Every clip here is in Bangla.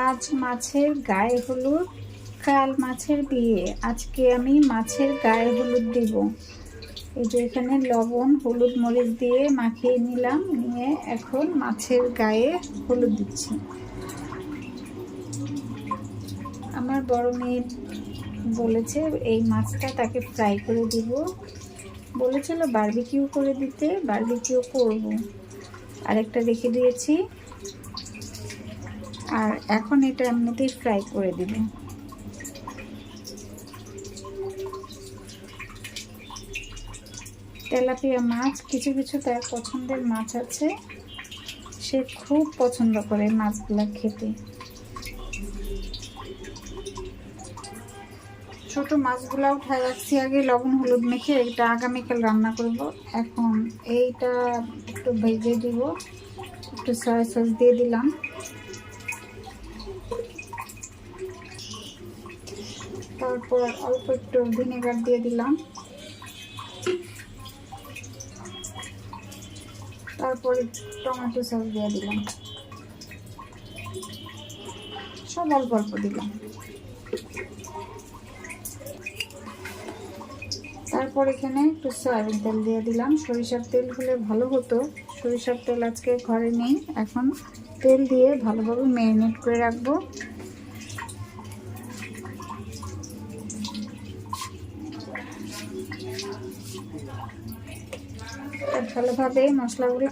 আজ মাছের গায়ে হলুদ, কাল মাছের বিয়ে। আজকে আমি মাছের গায়ে হলুদ দিব। এই যে এখানে লবণ হলুদ মরিচ দিয়ে মাখিয়ে নিলাম, নিয়ে এখন মাছের গায়ে হলুদ দিচ্ছি। আমার বড় মেয়ে বলেছে এই মাছটা তাকে ফ্রাই করে দিব, বলেছিল বারবিকিউ করে দিতে, বারবিকিউ করব। আরেকটা রেখে দিয়েছি, আর এখন এটা এমনিতেই ফ্রাই করে দিব। তেলাপিয়া মাছ, কিছু কিছু তার পছন্দের মাছ আছে, সে খুব পছন্দ করে মাছগুলো খেতে। ছোট মাছগুলো উঠায় রাখছি আগে লবণ হলুদ মেখে, এটা আগামীকাল রান্না করব। এখন এইটা একটু ভেজে দিব, একটু সয়া সস দিয়ে দিলাম, তারপর অল্প একটু ভিনেগার দিয়ে দিলাম, তারপরে টমেটো সস দিয়ে দিলাম, সব অল্প অল্প দিলাম। তারপর এখানে একটু সয়াবিন তেল দিয়ে দিলাম। সরিষার তেল হলে ভালো হতো, সরিষার তেল আজকে ঘরে নেই। এখন তেল দিয়ে ভালোভাবে ম্যারিনেট করে রাখবো। ভালোভাবে মশলাগুলো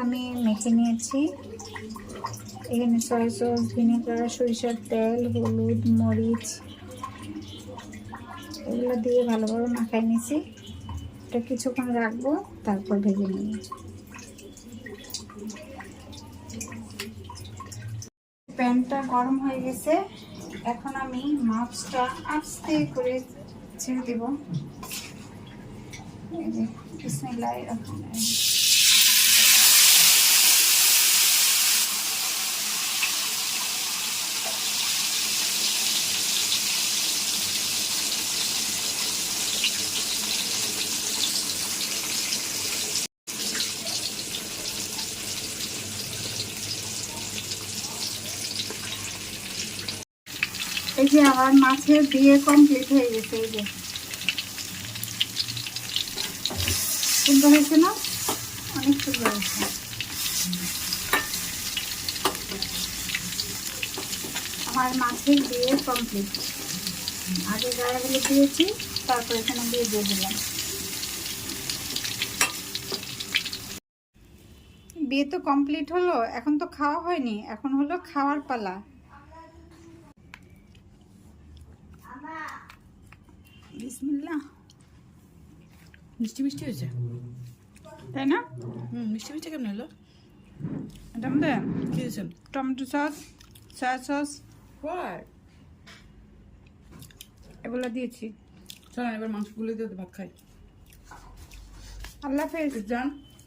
আমি মেখে নিয়েছি। এখানে সয়া সস, ভিনেগার, সরিষার তেল, হলুদ মরিচ এগুলো দিয়ে ভালোভাবে মাখাই নিয়েছি। এটা কিছুক্ষণ রাখবো, তারপর ভেজে নিই। প্যানটা গরম হয়ে গেছে, এখন আমি মাছটা আস্তে করে ছেড়ে দেব। বিসমিল্লাহির রহমানির রহিম। এই যে আমার মাছের বিয়ে কমপ্লিট হয়ে গেছে। এই যে সুন্দর হয়েছে না? অনেক সুন্দর হয়েছে। আমার মাছের বিয়ে কমপ্লিট। আগে গায়ে হলুদ দিয়েছি, তারপর এখানে দিয়ে দিলাম। বিয়ে তো কমপ্লিট হলো, এখন তো খাওয়া হয়নি, এখন হলো খাওয়ার পালা। বিসমিল্লাহ। মিষ্টি মিষ্টি হয়েছে, তাই না? মিষ্টি মিষ্টি কেমন হলো? এটা আমাদের কি দিয়েছেন? টমেটো সস, সয়া সস এগুলো দিয়েছি। চলেন এবার মাংস গুলো দিয়ে ভাত খাই। আল্লাহ হাফেজ। যান।